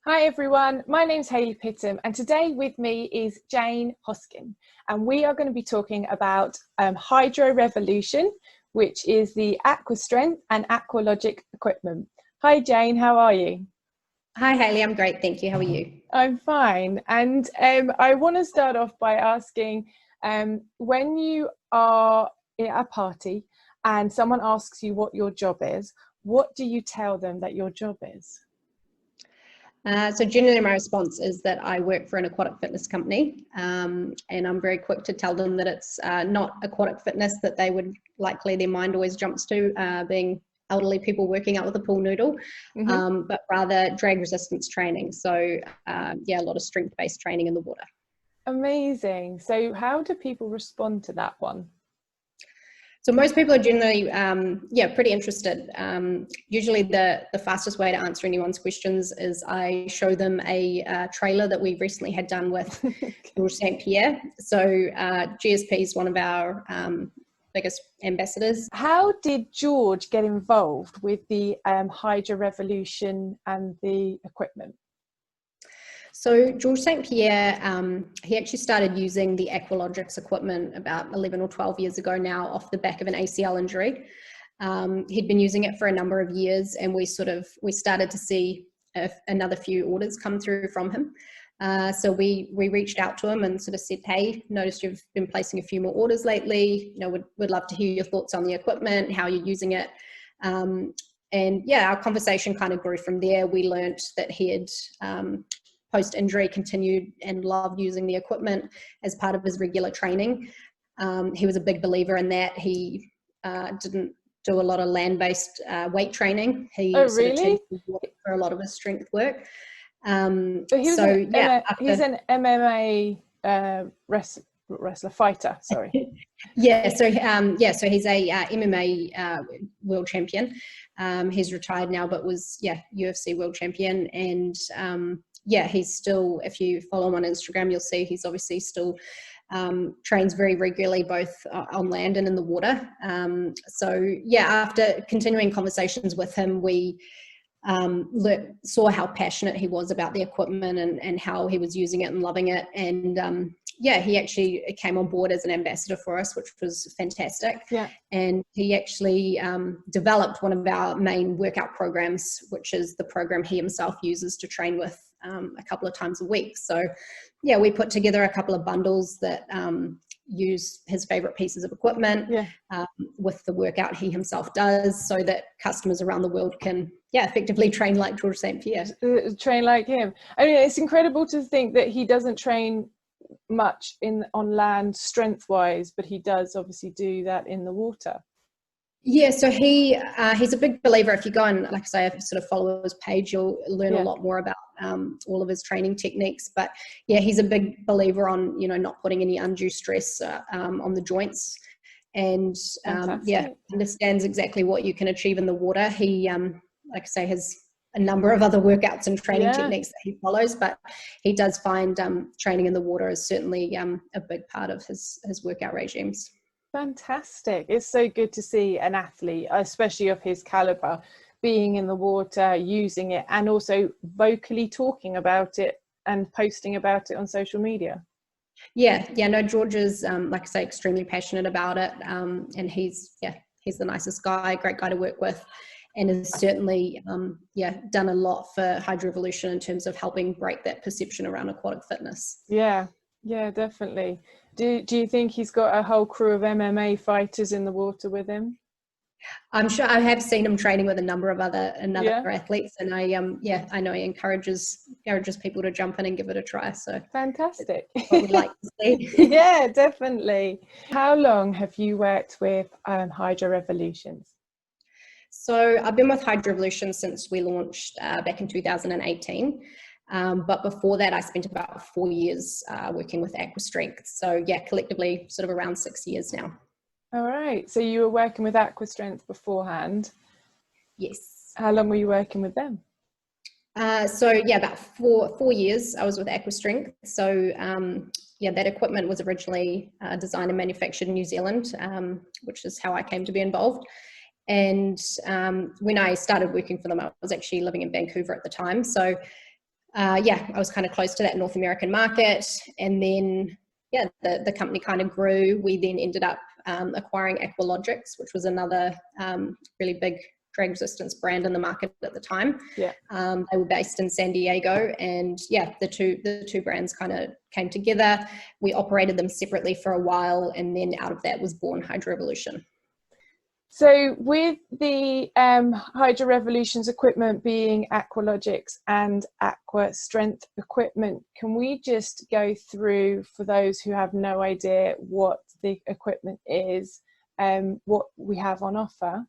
Hi everyone, my name's Haylley Pittam and today with me is Jane Hosking, and we are going to be talking about HydroRevolution, which is the Aqua Strength and Aqua Logic equipment. Hi Jane, how are you? Hi Haylley, I'm great, thank you. How are you? I'm fine, and I want to start off by asking, when you are at a party and someone asks you what your job is, what do you tell them that your job is? So generally my response is that I work for an aquatic fitness company, and I'm very quick to tell them that it's not aquatic fitness that they would likely, their mind always jumps to, being elderly people working out with a pool noodle, but rather drag resistance training. So yeah, a lot of strength-based training in the water. Amazing. So how do people respond to that one? So most people are generally, pretty interested. Usually the fastest way to answer anyone's questions is I show them a trailer that we recently had done with ST-PIERRE. So GSP is one of our biggest ambassadors. How did George get involved with the HydroRevolution and the equipment? So George St-Pierre, he actually started using the Aqua Aerobics equipment about 11 or 12 years ago now off the back of an ACL injury. He'd been using it for a number of years, and we started to see another few orders come through from him. So we reached out to him and sort of said, hey, noticed you've been placing a few more orders lately. You know, would love to hear your thoughts on the equipment, how you're using it. And yeah, our conversation kind of grew from there. We learned that he had post-injury continued and loved using the equipment as part of his regular training. He was a big believer in that. He didn't do a lot of land-based weight training. He really? For a lot of his strength work. But he's an MMA wrestler fighter. Sorry. Yeah. So he's a MMA world champion. He's retired now, but was UFC world champion. And he's still, if you follow him on Instagram, you'll see he's obviously still trains very regularly, both on land and in the water. So yeah, after continuing conversations with him, we saw how passionate he was about the equipment and how he was using it and loving it. And he actually came on board as an ambassador for us, which was fantastic. Yeah. And he actually developed one of our main workout programs, which is the program he himself uses to train with a couple of times a week. So yeah, we put together a couple of bundles that use his favorite pieces of equipment with the workout he himself does, so that customers around the world can effectively train like George St-Pierre. Train like him. I mean, it's incredible to think that he doesn't train much on land strength wise, but he does obviously do that in the water. Yeah, so he's a big believer. If you go and, like I say, sort of follow his page, you'll learn a lot more about all of his training techniques. But yeah, he's a big believer on, not putting any undue stress on the joints, and understands exactly what you can achieve in the water. He, like I say, has a number of other workouts and training techniques that he follows, but he does find training in the water is certainly a big part of his workout regimes. Fantastic. It's so good to see an athlete, especially of his caliber, being in the water, using it, and also vocally talking about it and posting about it on social media. No, George is, like I say, extremely passionate about it. And he's the nicest guy, great guy to work with, and has certainly, done a lot for HydroRevolution in terms of helping break that perception around aquatic fitness. Yeah, definitely. Do you think he's got a whole crew of MMA fighters in the water with him? I'm sure. I have seen him training with a number of other athletes, and I know he encourages people to jump in and give it a try. So fantastic. What we'd like to see. Yeah, definitely. How long have you worked with HydroRevolution? So I've been with HydroRevolution since we launched back in 2018. But before that, I spent about 4 years working with Aqua Strength. So yeah, collectively sort of around 6 years now. All right. So you were working with Aqua Strength beforehand? Yes. How long were you working with them? About four years I was with Aqua Strength. So that equipment was originally designed and manufactured in New Zealand, which is how I came to be involved. And when I started working for them, I was actually living in Vancouver at the time. So yeah, I was kind of close to that North American market. And then, yeah, the company kind of grew. We then ended up acquiring Aqualogics, which was another really big drag resistance brand in the market at the time. Yeah. They were based in San Diego, and yeah, the two brands kind of came together. We operated them separately for a while, and then out of that was born HydroRevolution. So with the HydroRevolution's equipment being Aqualogics and Aqua Strength equipment, can we just go through, for those who have no idea what the equipment is, what we have on offer?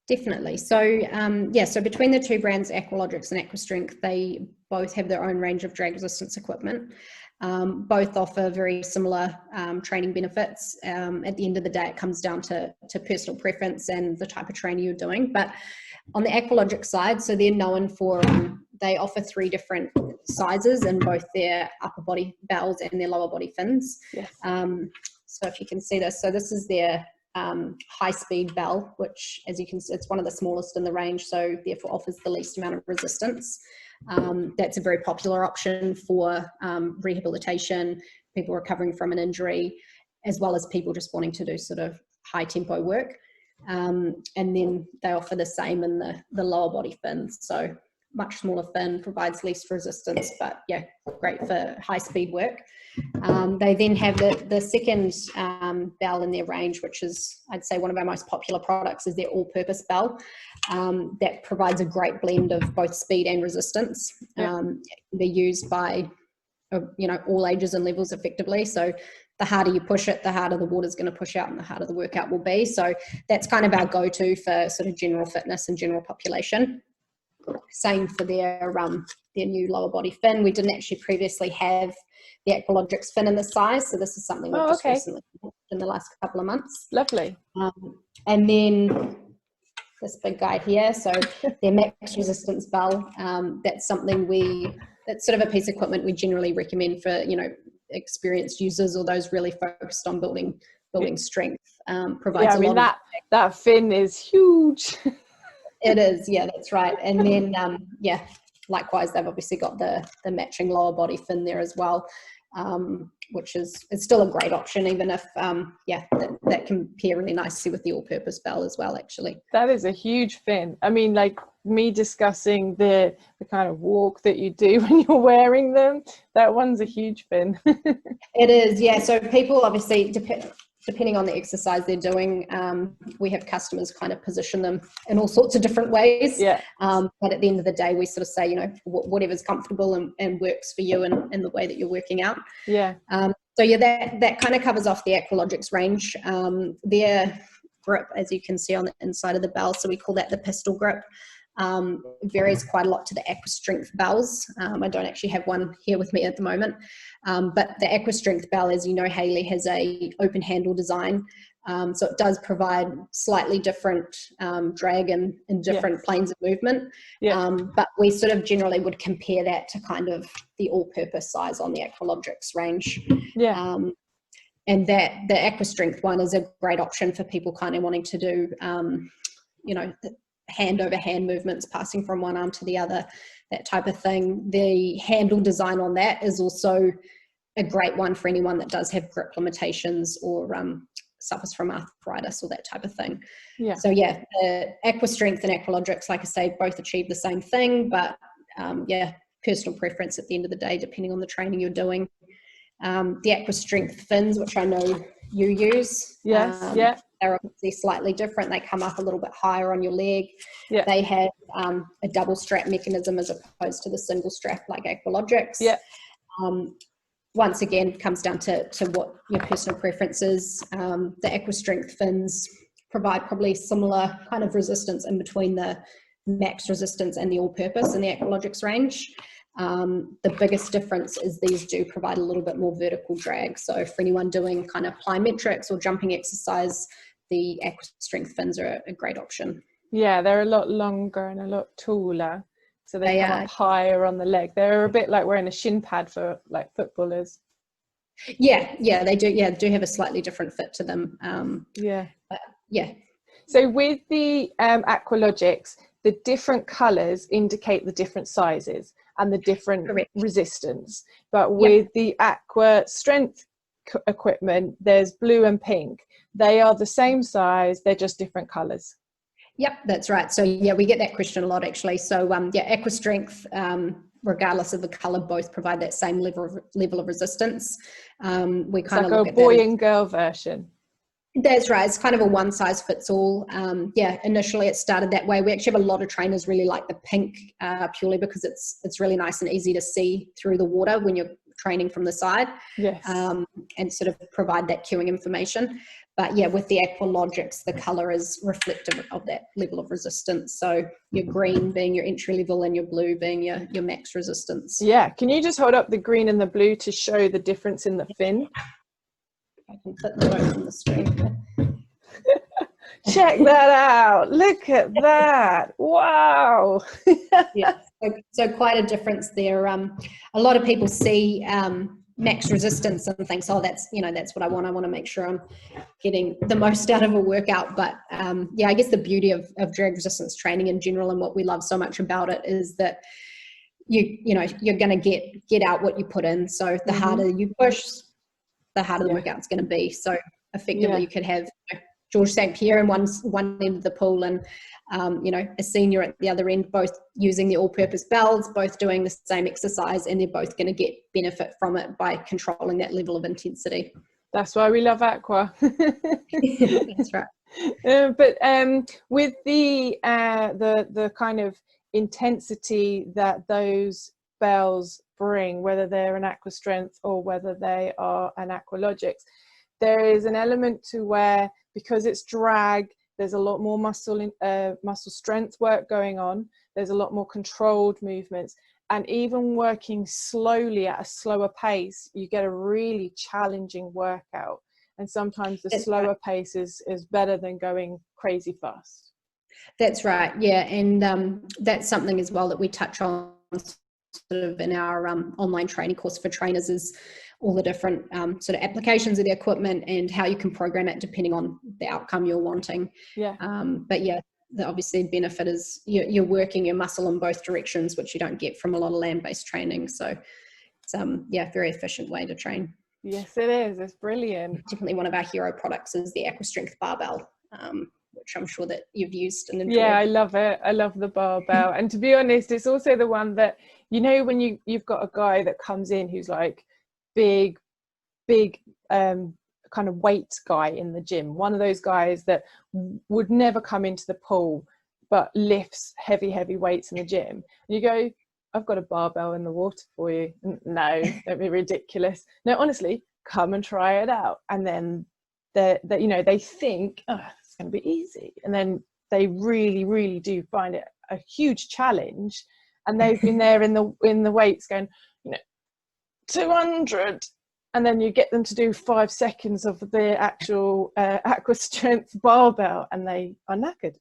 Definitely. So yeah, so between the two brands, Aqualogics and Aqua Strength, they both have their own range of drag resistance equipment. Both offer very similar training benefits. At the end of the day, it comes down to personal preference and the type of training you're doing. But on the Aqualogics side, so they're known for, they offer 3 different sizes in both their upper body bells and their lower body fins. Yes. So if you can see this, so this is their high speed bell, which, as you can see, it's one of the smallest in the range, so therefore offers the least amount of resistance. That's a very popular option for rehabilitation, people recovering from an injury, as well as people just wanting to do sort of high tempo work. And then they offer the same in the lower body fins, so much smaller fin, provides least resistance, but yeah, great for high speed work. They then have the second bell in their range, which is, I'd say, one of our most popular products, is their all-purpose bell. That provides a great blend of both speed and resistance. They're used by all ages and levels effectively. So the harder you push it, the harder the water's going to push out and the harder the workout will be. So that's kind of our go-to for sort of general fitness and general population. Same for their new lower body fin. We didn't actually previously have the Aqualogics fin in this size, so this is something we've just recently launched in the last couple of months. Lovely. And then this big guy here, so their max resistance bell. That's something that's sort of a piece of equipment we generally recommend for experienced users or those really focused on building strength. Provides that fin is huge. It is, yeah, that's right. And then, yeah, likewise, they've obviously got the matching lower body fin there as well, which it's still a great option, even if, that can pair really nicely with the all-purpose bell as well, actually. That is a huge fin. I mean, like me discussing the kind of walk that you do when you're wearing them, that one's a huge fin. It is, yeah. So people obviously, depending on the exercise they're doing, we have customers kind of position them in all sorts of different ways. Yeah. But at the end of the day, we sort of say, whatever's comfortable and works for you and the way that you're working out. Yeah. So yeah, that kind of covers off the Aqualogics range. Their grip, as you can see on the inside of the bell, so we call that the pistol grip, varies quite a lot to the Aqua Strength bells. I don't actually have one here with me at the moment, but the Aqua Strength bell, as you know, Haylley has a open handle design, so it does provide slightly different drag in different planes of movement. But we sort of generally would compare that to kind of the all-purpose size on the Aqualogics range. And that the Aqua Strength one is a great option for people kind of wanting to do hand over hand movements, passing from one arm to the other, that type of thing. The handle design on that is also a great one for anyone that does have grip limitations or suffers from arthritis or that type of thing. So yeah, Aqua Strength and Aqualogics, like I say, both achieve the same thing, but personal preference at the end of the day, depending on the training you're doing. The Aqua Strength fins, which I know you use, they're obviously slightly different. They come up a little bit higher on your leg. They have a double strap mechanism as opposed to the single strap like Aqualogics. Once again, comes down to what your personal preference is. The Aqua Strength fins provide probably similar kind of resistance in between the max resistance and the all-purpose in the Aqualogics range. The biggest difference is these do provide a little bit more vertical drag. So for anyone doing kind of plyometrics or jumping exercise, the Aqua Strength fins are a great option. Yeah, they're a lot longer and a lot taller, so they come up higher on the leg. They're a bit like wearing a shin pad for like footballers. They do have a slightly different fit to them. So with the Aqualogics, the different colours indicate the different sizes. and the different Correct. resistance. But with the Aqua strength equipment, there's blue and pink. They are the same size, they're just different colors. Yep, that's right. So yeah, we get that question a lot actually. So yeah, Aqua Strength, regardless of the color, both provide that same level of resistance. We kind of like look a at boy that and girl version. That's right. It's kind of a one size fits all. Yeah, initially it started that way. We actually have a lot of trainers really like the pink purely because it's really nice and easy to see through the water when you're training from the side. Yes. And sort of provide that cueing information. But yeah, with the Aqualogics, the color is reflective of that level of resistance. So your green being your entry level and your blue being your max resistance. Yeah. Can you just hold up the green and the blue to show the difference in the fin? I can put them both on the screen. Check that out. Look at that. Wow. Yeah, so quite a difference there. A lot of people see max resistance and thinks, oh, that's what I want. I want to make sure I'm getting the most out of a workout. But yeah, I guess the beauty of drag resistance training in general and what we love so much about it is that you're going to get out what you put in. So the harder you push, the harder the workout's going to be. So effectively you could have George St. Pierre in one end of the pool and a senior at the other end, both using the all-purpose bells, both doing the same exercise, and they're both going to get benefit from it by controlling that level of intensity. That's why we love Aqua. That's right. But with the kind of intensity that those bells bring, whether they're an Aqua Strength or whether they are an Aqualogics, there is an element to where, because it's drag, there's a lot more muscle strength work going on. There's a lot more controlled movements, and even working slowly at a slower pace, you get a really challenging workout. And sometimes the slower pace is better than going crazy fast. That's right. Yeah, and that's something as well that we touch on sort of in our online training course for trainers, is all the different sort of applications of the equipment and how you can program it depending on the outcome you're wanting. Yeah. But yeah, the obviously benefit is you're working your muscle in both directions, which you don't get from a lot of land-based training. So it's yeah, very efficient way to train. Yes, it is. It's brilliant. Definitely one of our hero products is the Aqua Strength barbell, which I'm sure that you've used and enjoyed. Yeah, I love it. I love the barbell. And to be honest, it's also the one that, when you've got a guy that comes in who's like big kind of weight guy in the gym, one of those guys that would never come into the pool but lifts heavy weights in the gym, and you go, I've got a barbell in the water for you. No, don't be ridiculous. No, honestly, come and try it out. And then they think, oh, it's going to be easy, and then they really do find it a huge challenge. And they've been there in the weights going, 200, and then you get them to do 5 seconds of the actual Aqua Strength barbell, and they are knackered.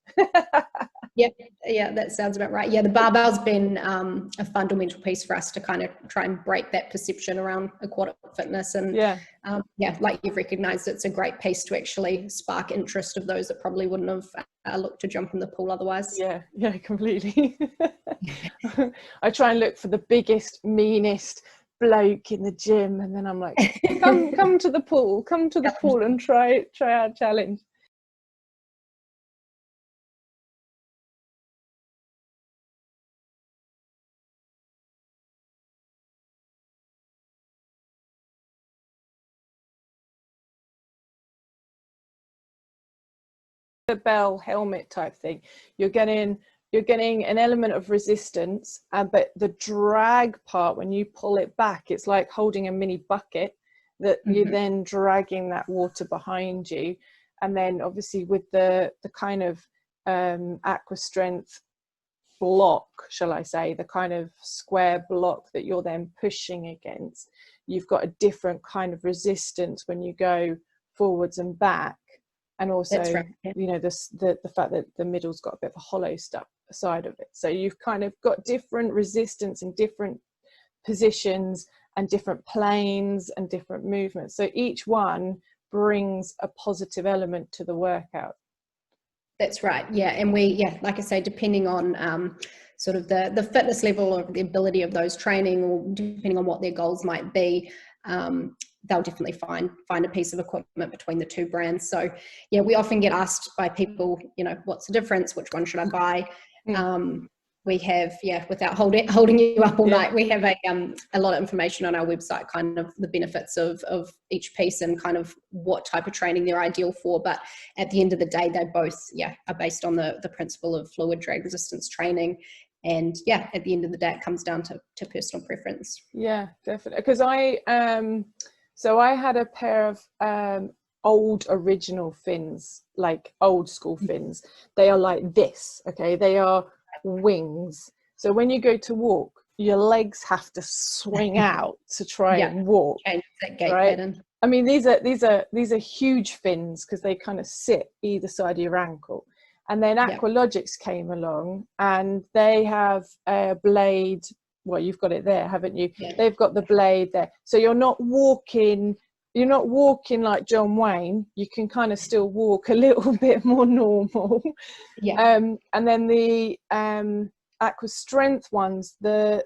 Yeah, that sounds about right. Yeah, the barbell's been a fundamental piece for us to kind of try and break that perception around aquatic fitness. And like you've recognised, it's a great piece to actually spark interest of those that probably wouldn't have looked to jump in the pool otherwise. Yeah, completely. I try and look for the biggest, meanest bloke in the gym, and then I'm like, come to the pool, and try our challenge. The bell helmet type thing, you're getting an element of resistance, but the drag part, when you pull it back, it's like holding a mini bucket that you're then dragging that water behind you. And then obviously with the kind of Aqua Strength block, shall I say, the kind of square block that you're then pushing against, you've got a different kind of resistance when you go forwards and back. And also, the fact that the middle's got a bit of a hollow side of it. So you've kind of got different resistance in different positions and different planes and different movements. So each one brings a positive element to the workout. That's right. Yeah. And like I say, depending on sort of the fitness level or the ability of those training, or depending on what their goals might be, they'll definitely find a piece of equipment between the two brands. So yeah, we often get asked by people, you know, what's the difference? Which one should I buy? We have, without holding you up all night, we have a lot of information on our website, kind of the benefits of each piece and kind of what type of training they're ideal for. But at the end of the day, they both, are based on the principle of fluid drag resistance training. And at the end of the day, it comes down to personal preference. Yeah, definitely. Because so I had a pair of old original fins, like old school fins. They are like this, okay? They are wings. So when you go to walk, your legs have to swing out to try and walk. Change that gait right? pattern. I mean, these are huge fins because they kind of sit either side of your ankle. And then Aqualogics came along, and they have a blade. Well, you've got it there, haven't you? Yeah. They've got the blade there. So you're not walking like John Wayne. You can kind of still walk a little bit more normal. Yeah. And then the Aqua Strength ones, they're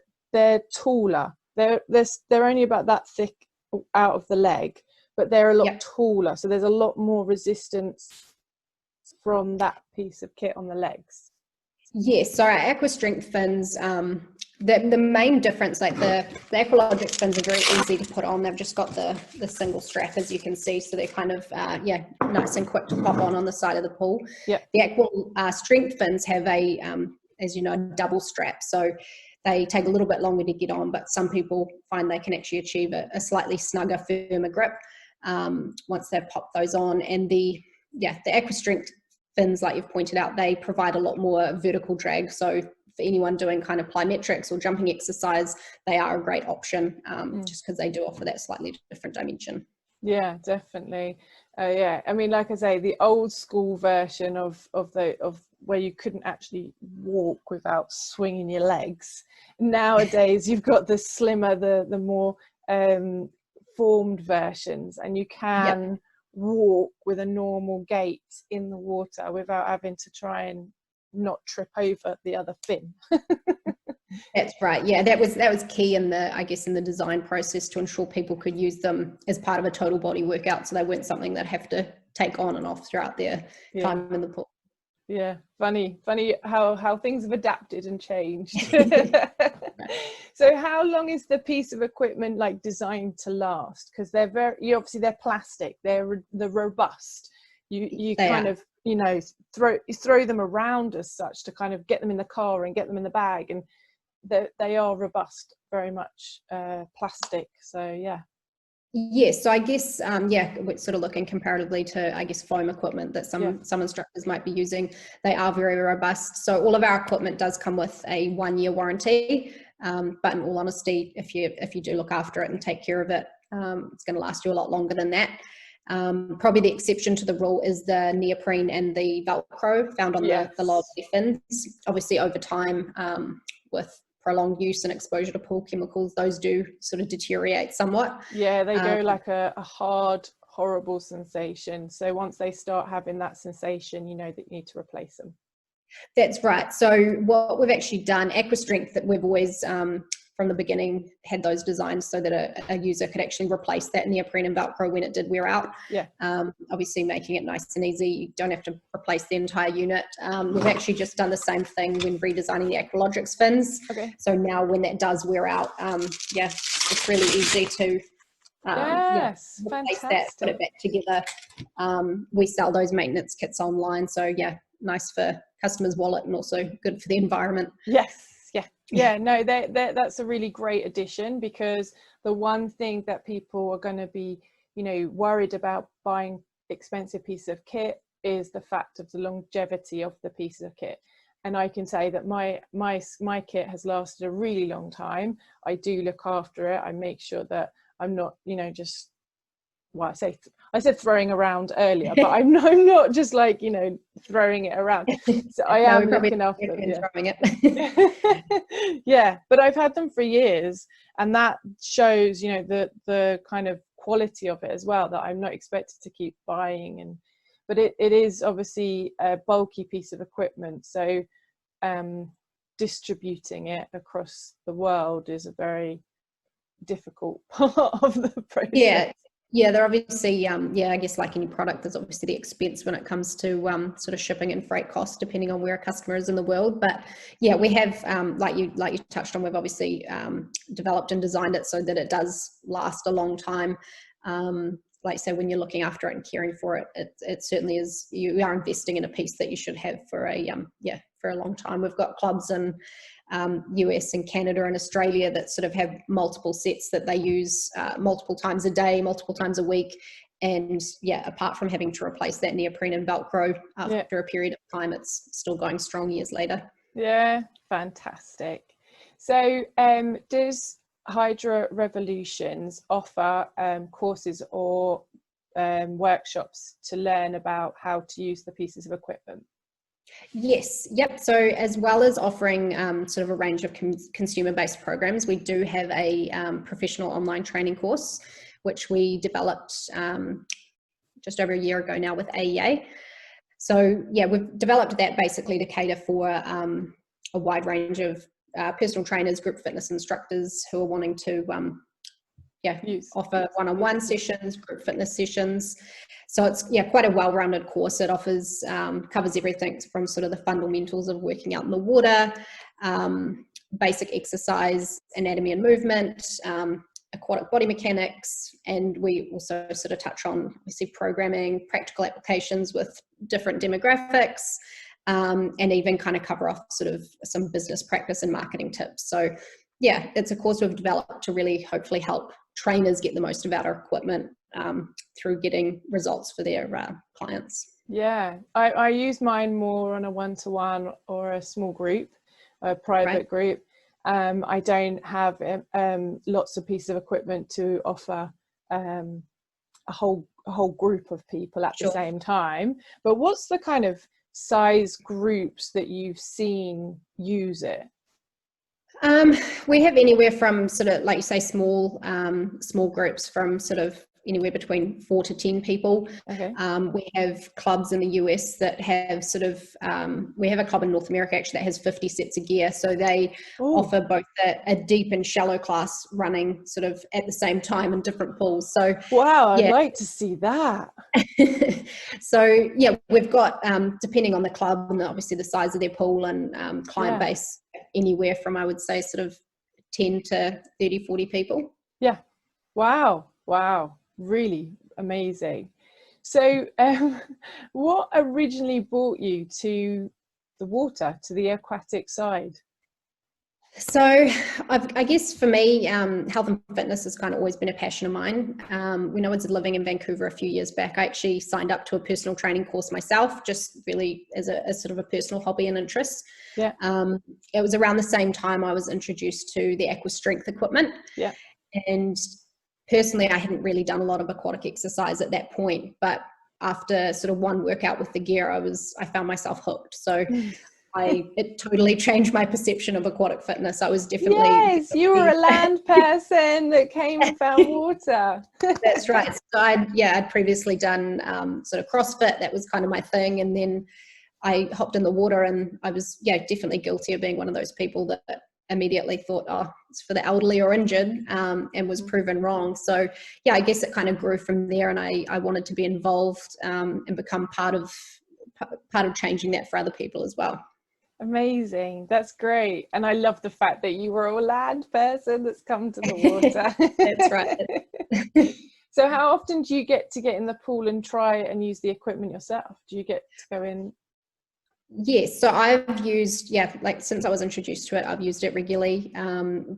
taller. They're only about that thick out of the leg, but they're a lot taller. So there's a lot more resistance from that piece of kit on the legs. Yes, so our Aqua Strength fins, the main difference, like the Aqualogics fins are very easy to put on. They've just got the single strap, as you can see, so they're kind of nice and quick to pop on the side of the pool. Yep. The Aqua Strength fins have a as you know, double strap, so they take a little bit longer to get on, but some people find they can actually achieve a slightly snugger, firmer grip once they've popped those on. And the Aqua Strength fins, like you've pointed out, they provide a lot more vertical drag. So for anyone doing kind of plyometrics or jumping exercise, they are a great option, just because they do offer that slightly different dimension. Yeah, definitely. I mean, like I say, the old school version of where you couldn't actually walk without swinging your legs. Nowadays, you've got the slimmer, the more formed versions, and you can walk with a normal gait in the water without having to try and not trip over the other fin. That's right. Yeah, that was key in the design process to ensure people could use them as part of a total body workout, so they weren't something they'd have to take on and off throughout their time in the pool. Yeah, funny how things have adapted and changed. So how long is the piece of equipment like designed to last? Because obviously they're plastic, they're robust. You kind of, you know, throw them around as such to kind of get them in the car and get them in the bag, and they are robust, very much plastic. So yeah. Yes, so I guess we're sort of looking comparatively to, I guess, foam equipment that some instructors might be using. They are very robust. So all of our equipment does come with a 1-year warranty, but in all honesty, if you do look after it and take care of it, it's going to last you a lot longer than that. Probably the exception to the rule is the neoprene and the Velcro found on the lower body fins. Obviously, over time, with prolonged use and exposure to pool chemicals, those do sort of deteriorate somewhat. Yeah, they go like a hard, horrible sensation. So once they start having that sensation, you know that you need to replace them. That's right. So what we've actually done, Aqua Strength, that we've always from the beginning had those designs so that a user could actually replace that neoprene and Velcro when it did wear out. Yeah. Obviously making it nice and easy. You don't have to replace the entire unit. We've actually just done the same thing when redesigning the Aqualogics fins. Okay. So now when that does wear out, it's really easy to replace that, put it back together. We sell those maintenance kits online. So nice for customers' wallet and also good for the environment. Yes. Yeah, no, that's a really great addition, because the one thing that people are going to be, you know, worried about buying expensive piece of kit is the fact of the longevity of the piece of kit. And I can say that my kit has lasted a really long time. I do look after it. I make sure that I'm not, you know, just, well, I said throwing around earlier, but I'm not just like, you know, throwing it around. So I am looking after them. Yeah, but I've had them for years, and that shows, you know, the kind of quality of it as well, that I'm not expected to keep buying. But it is obviously a bulky piece of equipment, so distributing it across the world is a very difficult part of the process. Yeah, they're obviously, yeah, I guess like any product, there's obviously the expense when it comes to sort of shipping and freight costs, depending on where a customer is in the world. But yeah, we have, like you touched on, we've obviously developed and designed it so that it does last a long time. Like say, when you're looking after it and caring for it, it certainly is, you are investing in a piece that you should have for a, for a long time. We've got clubs in US and Canada and Australia that sort of have multiple sets that they use multiple times a day, multiple times a week. And yeah, apart from having to replace that neoprene and Velcro after a period of time, it's still going strong years later. Yeah, fantastic. So does HydroRevolutions offer courses or workshops to learn about how to use the pieces of equipment? Yes, yep. So as well as offering sort of a range of consumer-based programs, we do have a professional online training course, which we developed just over a year ago now with A.R.E.A. So yeah, we've developed that basically to cater for a wide range of personal trainers, group fitness instructors who are wanting to offer one-on-one sessions, group fitness sessions. So it's quite a well-rounded course. It offers covers everything from sort of the fundamentals of working out in the water, basic exercise, anatomy and movement, aquatic body mechanics, and we also sort of touch on obviously programming, practical applications with different demographics, and even kind of cover off sort of some business practice and marketing tips. So yeah, it's a course we've developed to really hopefully help trainers get the most of our equipment through getting results for their clients. Yeah, I use mine more on a one-to-one or a small group, a private group. I don't have lots of pieces of equipment to offer a whole group of people at the same time. But what's the kind of size groups that you've seen use it? We have anywhere from sort of, like you say, small groups from sort of anywhere between 4 to 10 people. Okay. We have clubs in the US that have sort of, we have a club in North America actually that has 50 sets of gear. So they offer both a deep and shallow class running sort of at the same time in different pools. So wow, I'd like to see that. So yeah, we've got, depending on the club and obviously the size of their pool and client base, anywhere from, I would say, sort of 10 to 30, 40 people. Yeah. Wow. Really amazing. So what originally brought you to the water, to the aquatic side? So I guess for me, health and fitness has kind of always been a passion of mine. When I was living in Vancouver a few years back, I actually signed up to a personal training course myself, just really as sort of a personal hobby and interest. Yeah. It was around the same time I was introduced to the Aqua Strength equipment. Yeah. And personally, I hadn't really done a lot of aquatic exercise at that point, but after sort of one workout with the gear, I found myself hooked. So it totally changed my perception of aquatic fitness. I was definitely... Yes, you were a land person that came and found water. That's right. So I'd previously done sort of CrossFit. That was kind of my thing. And then I hopped in the water, and I was, definitely guilty of being one of those people that immediately thought, oh, it's for the elderly or injured, and was proven wrong. So I guess it kind of grew from there, and I wanted to be involved and become part of changing that for other people as well. Amazing. That's great. And I love the fact that you were a land person that's come to the water. That's right. So how often do you get in the pool and try and use the equipment yourself? Do you get to go in? Yes, so I've used, like since I was introduced to it, I've used it regularly,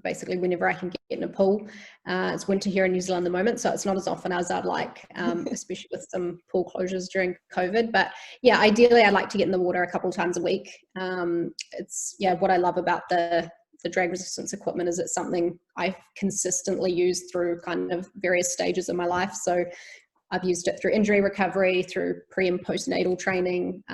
basically whenever I can get in a pool. It's winter here in New Zealand at the moment, so it's not as often as I'd like, especially with some pool closures during COVID. But ideally I'd like to get in the water a couple of times a week. It's, what I love about the drag resistance equipment is it's something I've consistently used through kind of various stages of my life. So I've used it through injury recovery, through pre and postnatal training,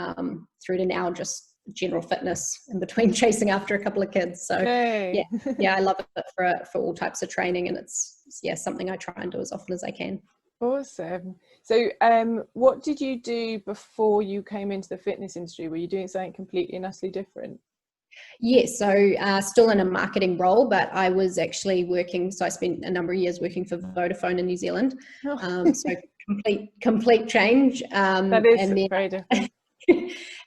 through to now just general fitness in between chasing after a couple of kids. So I love it for all types of training, and it's something I try and do as often as I can. Awesome. So what did you do before you came into the fitness industry? Were you doing something completely and utterly different? Yes, so still in a marketing role, but I was actually working, so I spent a number of years working for Vodafone in New Zealand. So complete change. That is and then, very different.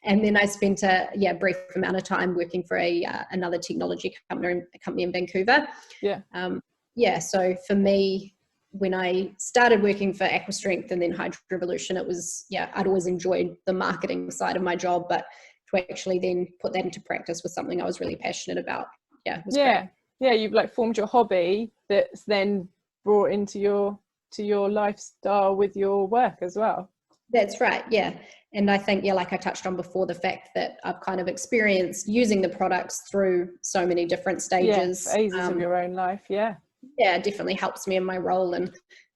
and then I spent a brief amount of time working for another technology company in Vancouver. Yeah. So for me, when I started working for Aqua Strength and then HydroRevolution, it was, I'd always enjoyed the marketing side of my job, but to actually then put that into practice was something I was really passionate about. It was great. Yeah, you've like formed your hobby that's then brought into your lifestyle with your work as well. That's right, yeah. And I think, like I touched on before, the fact that I've kind of experienced using the products through so many different stages. Phases of your own life, it definitely helps me in my role. And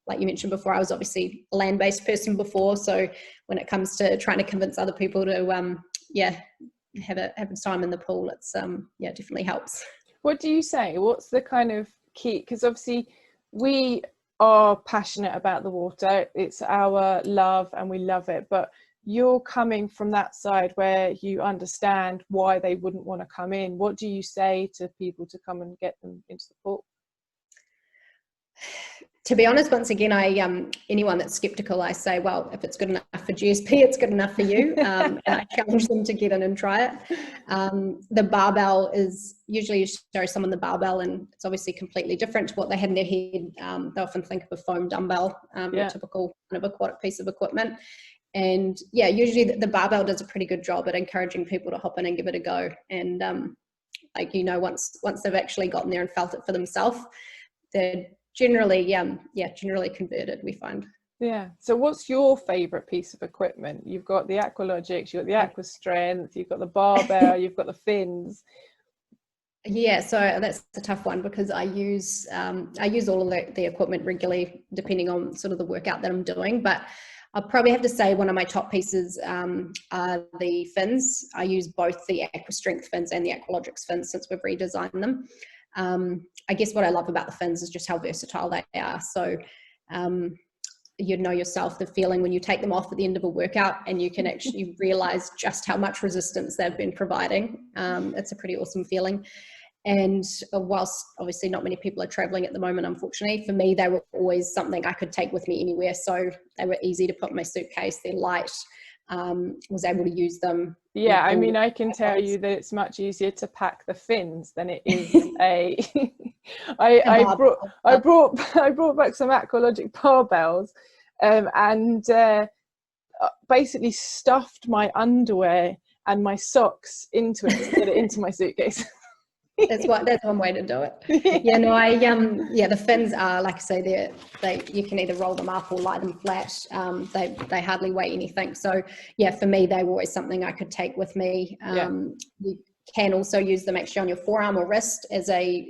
like you mentioned before, I was obviously a land-based person before, so when it comes to trying to convince other people to have a time in the pool, it's definitely helps. What do you say? What's the kind of key? Because obviously we are passionate about the water. It's our love and we love it. But you're coming from that side where you understand why they wouldn't want to come in. What do you say to people to come and get them into the pool? To be honest, once again, anyone that's skeptical, I say, well, if it's good enough for GSP, it's good enough for you. And I challenge them to get in and try it. The barbell is usually, you show someone the barbell and it's obviously completely different to what they had in their head. They often think of a foam dumbbell, a typical kind of aquatic piece of equipment. And usually the barbell does a pretty good job at encouraging people to hop in and give it a go. And once they've actually gotten there and felt it for themselves, they're generally converted, we find. So what's your favorite piece of equipment? You've got the Aqualogics, you've got the Aqua Strength, you've got the barbell, you've got the fins. So that's a tough one because I use all of the equipment regularly depending on sort of the workout that I'm doing, but I'll probably have to say one of my top pieces are the fins. I use both the Aqua Strength fins and the Aqualogics fins since we've redesigned them. I guess what I love about the fins is just how versatile they are. So you know yourself the feeling when you take them off at the end of a workout and you can actually realize just how much resistance they've been providing. It's a pretty awesome feeling. And whilst obviously not many people are traveling at the moment, unfortunately, for me, they were always something I could take with me anywhere. So they were easy to put in my suitcase. They're light. Was able to use them. I mean, I can tell you that it's much easier to pack the fins than it is I brought back some Aqualogic barbells and basically stuffed my underwear and my socks into it to get it into my suitcase. That's one way to do it. The fins are, like I say, you can either roll them up or lie them flat. They hardly weigh anything. So for me, they were always something I could take with me. You can also use them actually on your forearm or wrist as a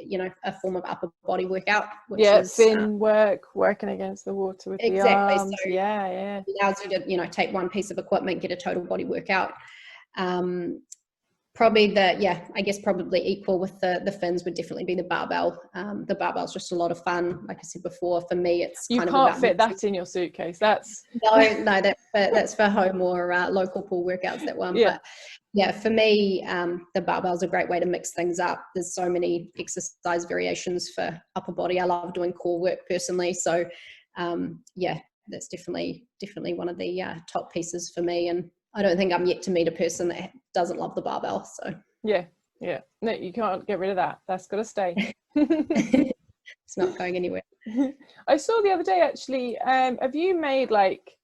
form of upper body workout. Which is fin working against the water with the arms. So it allows you to take one piece of equipment, get a total body workout. Probably probably equal with the fins would definitely be the barbell. The barbell's just a lot of fun. Like I said before, for me, you can't fit that in your suitcase. That's that's for home or local pool workouts. That one, but for me, the barbell's a great way to mix things up. There's so many exercise variations for upper body. I love doing core work personally, so that's definitely one of the top pieces for me. And I don't think I'm yet to meet a person that doesn't love the barbell. So no, you can't get rid of that. That's got to stay. It's not going anywhere. I saw the other day actually. Have you made like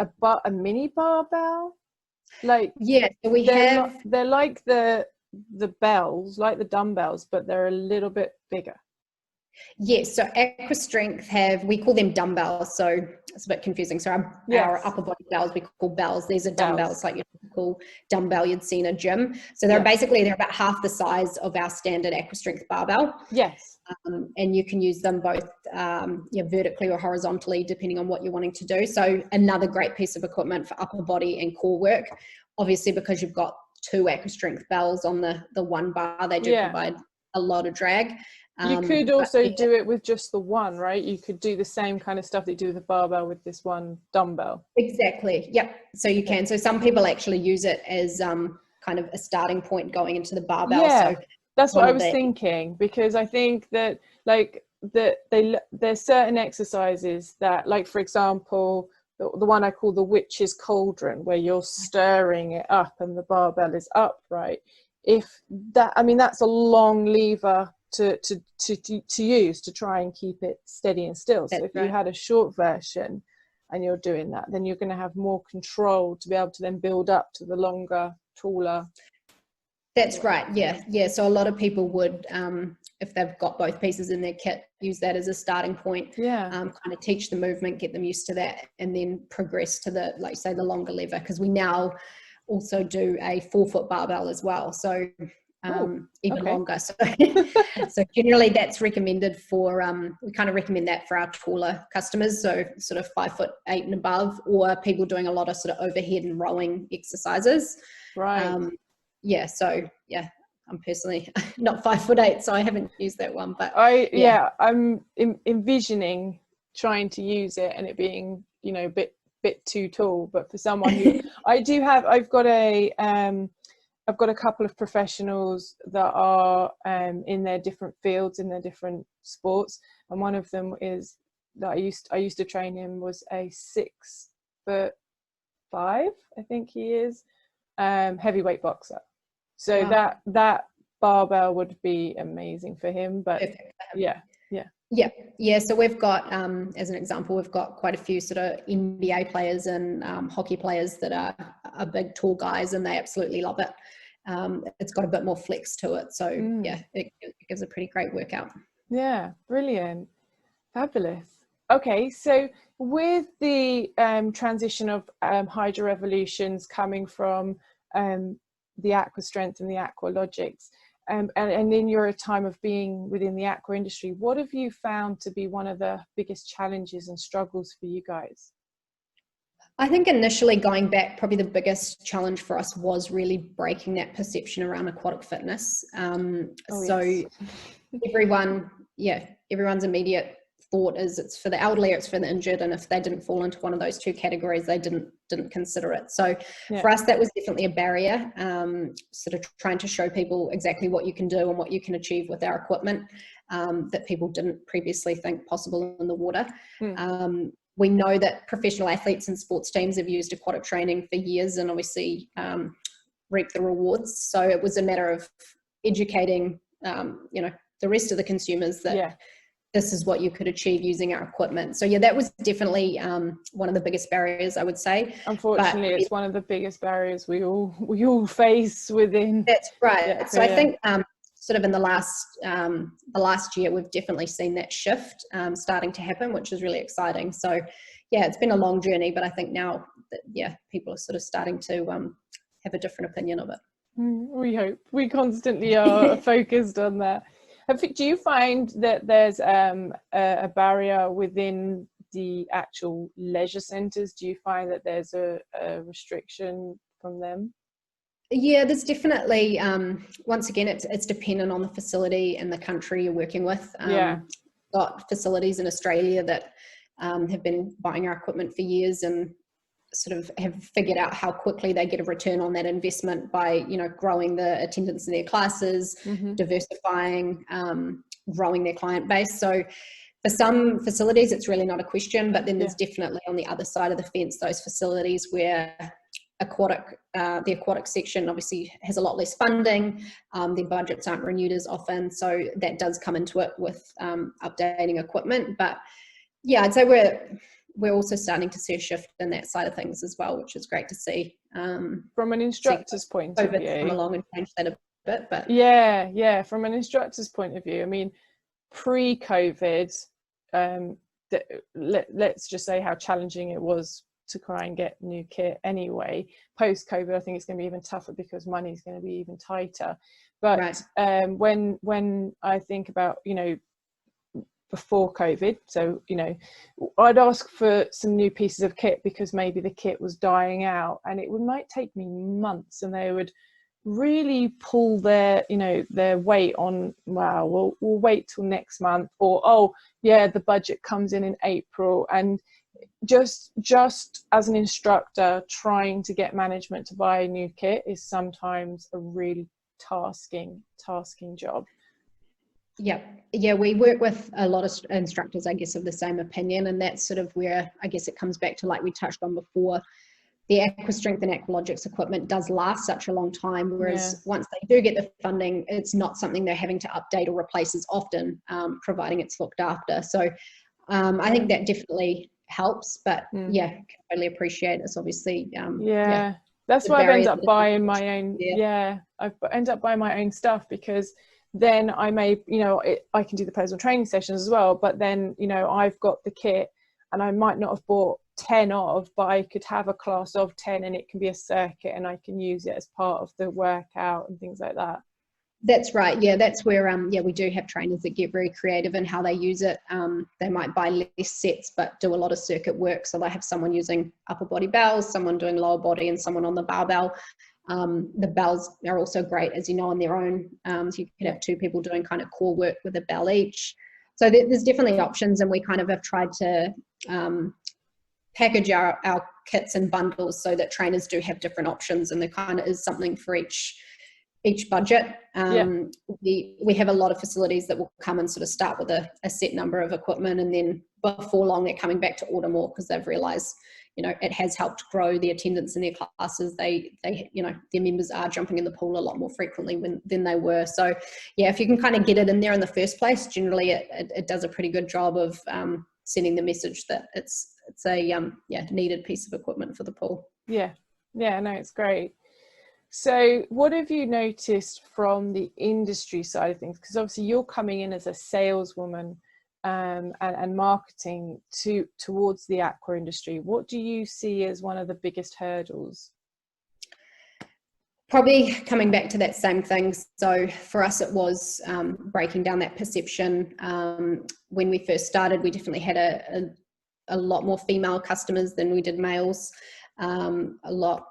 a mini barbell? Like so we have. They're like the bells, like the dumbbells, but they're a little bit bigger. Yes, so Aqua Strength we call them dumbbells, so it's a bit confusing. So our upper body bells we call bells. These are dumbbells, like your typical dumbbell you'd see in a gym. So they're about half the size of our standard Aqua Strength barbell. Yes. And you can use them both vertically or horizontally, depending on what you're wanting to do. So another great piece of equipment for upper body and core work. Obviously, because you've got two Aqua Strength bells on the one bar, they do provide a lot of drag. You could also do it with just the one, right? You could do the same kind of stuff that you do with a barbell with this one dumbbell. Exactly. Yep. So you can. So some people actually use it as kind of a starting point going into the barbell. Yeah, So that's what one I of was the thinking, because I think that like there's certain exercises that, like for example, the one I call the witch's cauldron, where you're stirring it up and the barbell is upright. If that, I mean, that's a long lever to use to try and keep it steady and still. So That's if you right. had a short version and you're doing that, then you're going to have more control to be able to then build up to the longer, taller. That's right. Yeah. So a lot of people would, if they've got both pieces in their kit, use that as a starting point. Yeah. Kind of teach the movement, get them used to that, and then progress to the, like say, the longer lever. Because we now also do a 4-foot barbell as well. So even longer. So, so generally that's recommended for, we kind of recommend that for our taller customers. So sort of 5'8" and above, or people doing a lot of sort of overhead and rowing exercises. Right. Yeah, so yeah, I'm personally not 5'8", so I haven't used that one, but I'm envisioning trying to use it and it being, you know, a bit too tall. But for someone who I've got a couple of professionals that are in their different fields, in their different sports, and one of them is that I used to train him, was a 6'5", I think he is, heavyweight boxer. So wow. that barbell would be amazing for him. But yeah. So we've got, as an example, we've got quite a few sort of NBA players and hockey players that are big, tall guys, and they absolutely love it. It's got a bit more flex to it, so yeah, it gives a pretty great workout. Yeah, brilliant, fabulous. Okay, so with the transition of HydroRevolutions coming from the Aqua Strength and the Aqua Logics, and in your time of being within the aqua industry, what have you found to be one of the biggest challenges and struggles for you guys? I think initially, going back, probably the biggest challenge for us was really breaking that perception around aquatic fitness. Everyone's immediate thought is it's for the elderly, it's for the injured, and if they didn't fall into one of those two categories, they didn't consider it. So for us, that was definitely a barrier, sort of trying to show people exactly what you can do and what you can achieve with our equipment, that people didn't previously think possible in the water. We know that professional athletes and sports teams have used aquatic training for years and obviously reap the rewards. So it was a matter of educating, the rest of the consumers that this is what you could achieve using our equipment. So yeah, that was definitely one of the biggest barriers, I would say. Unfortunately, it's one of the biggest barriers we all face within. That's right. So I think sort of in the last year, we've definitely seen that shift starting to happen, which is really exciting. So yeah, it's been a long journey, but I think now that people are sort of starting to have a different opinion of it. We hope. We constantly are focused on that. Do you find that there's a barrier within the actual leisure centres? Do you find that there's a restriction from them? Yeah, there's definitely, once again, it's dependent on the facility and the country you're working with. Got facilities in Australia that have been buying our equipment for years and sort of have figured out how quickly they get a return on that investment by, growing the attendance in their classes, diversifying, growing their client base. So for some facilities, it's really not a question, but then there's definitely on the other side of the fence, those facilities where the aquatic section obviously has a lot less funding, their budgets aren't renewed as often, so that does come into it with updating equipment. But yeah, I'd say we're also starting to see a shift in that side of things as well, which is great to see. From an instructor's point of view, come along and change that a bit, but from an instructor's point of view, I mean, pre-COVID, let's just say how challenging it was to try and get new kit anyway. Post-COVID, I think it's going to be even tougher because money is going to be even tighter. But when I think about, before COVID, so, I'd ask for some new pieces of kit because maybe the kit was dying out, and it might take me months, and they would really pull their weight on, we'll wait till next month, or the budget comes in April, and just as an instructor, trying to get management to buy a new kit is sometimes a really tasking job. Yeah, we work with a lot of instructors, I guess, of the same opinion, and that's sort of where I guess it comes back to, like we touched on before, the AquaStrength and Aqualogics equipment does last such a long time, whereas once they do get the funding, it's not something they're having to update or replace as often, providing it's looked after. So I think that definitely helps, but yeah, can totally appreciate it's obviously that's why I've ended up buying my own. I've ended up buying my own stuff, because then I may, I can do the personal training sessions as well, but then I've got the kit and I might not have bought 10 of, but I could have a class of 10 and it can be a circuit and I can use it as part of the workout and things like that. That's right. Yeah, that's where we do have trainers that get very creative in how they use it. They might buy less sets but do a lot of circuit work, so they have someone using upper body bells, someone doing lower body, and someone on the barbell. The bells are also great, as you know, on their own, so you can have two people doing kind of core work with a bell each. So there's definitely options, and we kind of have tried to package our kits and bundles so that trainers do have different options, and there kind of is something for each budget. We have a lot of facilities that will come and sort of start with a set number of equipment, and then before long they're coming back to order more because they've realized it has helped grow the attendance in their classes. They their members are jumping in the pool a lot more frequently than they were. So yeah, if you can kind of get it in there in the first place, generally it does a pretty good job of sending the message that it's a needed piece of equipment for the pool. No, it's great. So what have you noticed from the industry side of things? Because obviously you're coming in as a saleswoman and marketing towards the aqua industry. What do you see as one of the biggest hurdles? Probably coming back to that same thing. So for us, it was breaking down that perception. When we first started, we definitely had a lot more female customers than we did males. A lot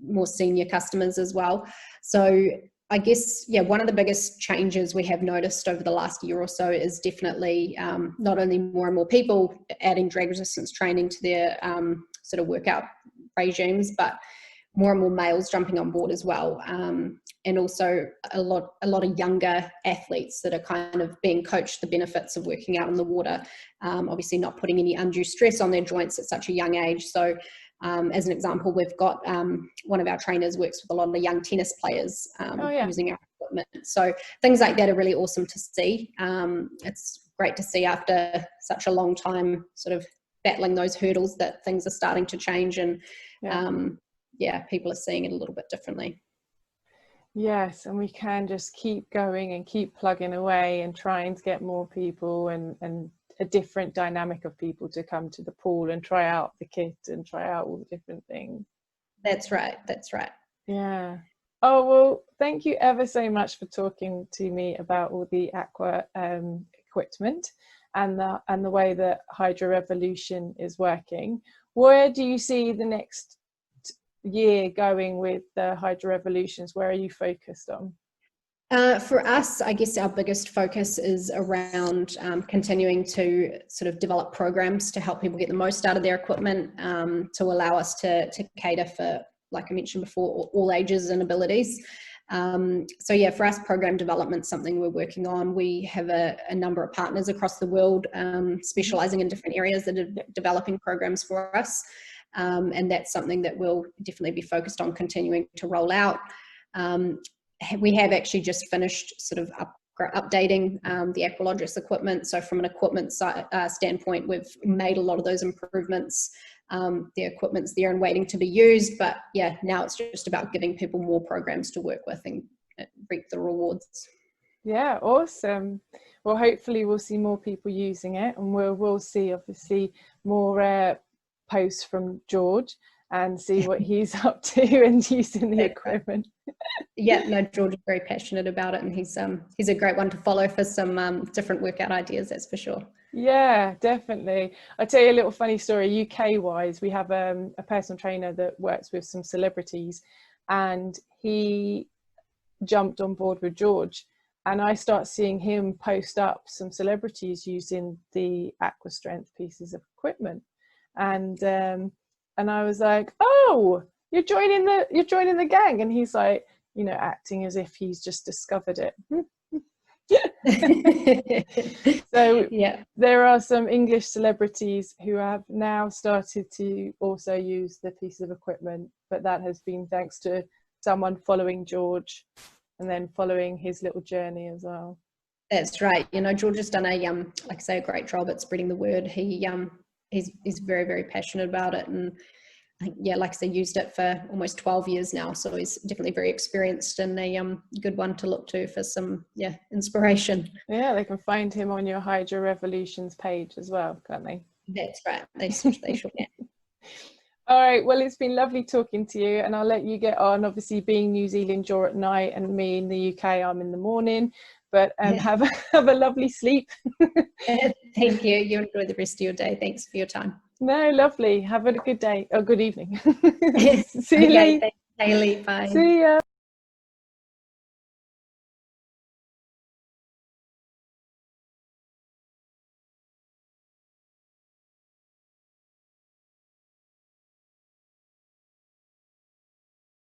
more senior customers as well. So I guess, one of the biggest changes we have noticed over the last year or so is definitely not only more and more people adding drag resistance training to their sort of workout regimes, but more and more males jumping on board as well. And also a lot of younger athletes that are kind of being coached the benefits of working out in the water, obviously not putting any undue stress on their joints at such a young age. So as an example, we've got one of our trainers works with a lot of the young tennis players using our equipment. So things like that are really awesome to see. It's great to see after such a long time sort of battling those hurdles that things are starting to change, and people are seeing it a little bit differently. Yes, and we can just keep going and keep plugging away and trying to get more people and a different dynamic of people to come to the pool and try out the kit and try out all the different things. That's right. Yeah. Oh, well, thank you ever so much for talking to me about all the aqua equipment and the way that HydroRevolution is working. Where do you see the next year going with the HydroRevolutions? Where are you focused on? For us, I guess our biggest focus is around continuing to sort of develop programs to help people get the most out of their equipment, to allow us to cater for, like I mentioned before, all ages and abilities. For us, program development is something we're working on. We have a number of partners across the world specializing in different areas that are developing programs for us. And that's something that we'll definitely be focused on continuing to roll out. We have actually just finished sort of updating the Aqualogics equipment. So from an equipment standpoint, we've made a lot of those improvements. The equipment's there and waiting to be used, but now it's just about giving people more programs to work with and reap the rewards. Yeah, awesome. Well, hopefully we'll see more people using it, and we'll see obviously more posts from George and see what he's up to and using the equipment. George is very passionate about it, and he's a great one to follow for some different workout ideas, that's for sure. Yeah, definitely. I'll tell you a little funny story. UK wise, we have a personal trainer that works with some celebrities, and he jumped on board with George, and I start seeing him post up some celebrities using the AquaStrength pieces of equipment. and I was like, "Oh, you're joining the gang," and he's like, you know, acting as if he's just discovered it. So yeah, there are some English celebrities who have now started to also use the piece of equipment, but that has been thanks to someone following George and then following his little journey as well. that's right. You know, George has done a like I say, a great job at spreading the word. He's very, very passionate about it, and yeah, like I said, used it for almost 12 years now, so he's definitely very experienced and a good one to look to for some inspiration. Yeah, they can find him on your HydroRevolutions page as well, can't they? That's right, they sure can. All right, well, it's been lovely talking to you, and I'll let you get on. Obviously, being New Zealand, you're at night, and me in the UK, I'm in the morning. But have a lovely sleep. Thank you. You enjoy the rest of your day. Thanks for your time. No, lovely. Have a good day or good evening. See you Okay, later. thanks, Haylley. Bye. See ya.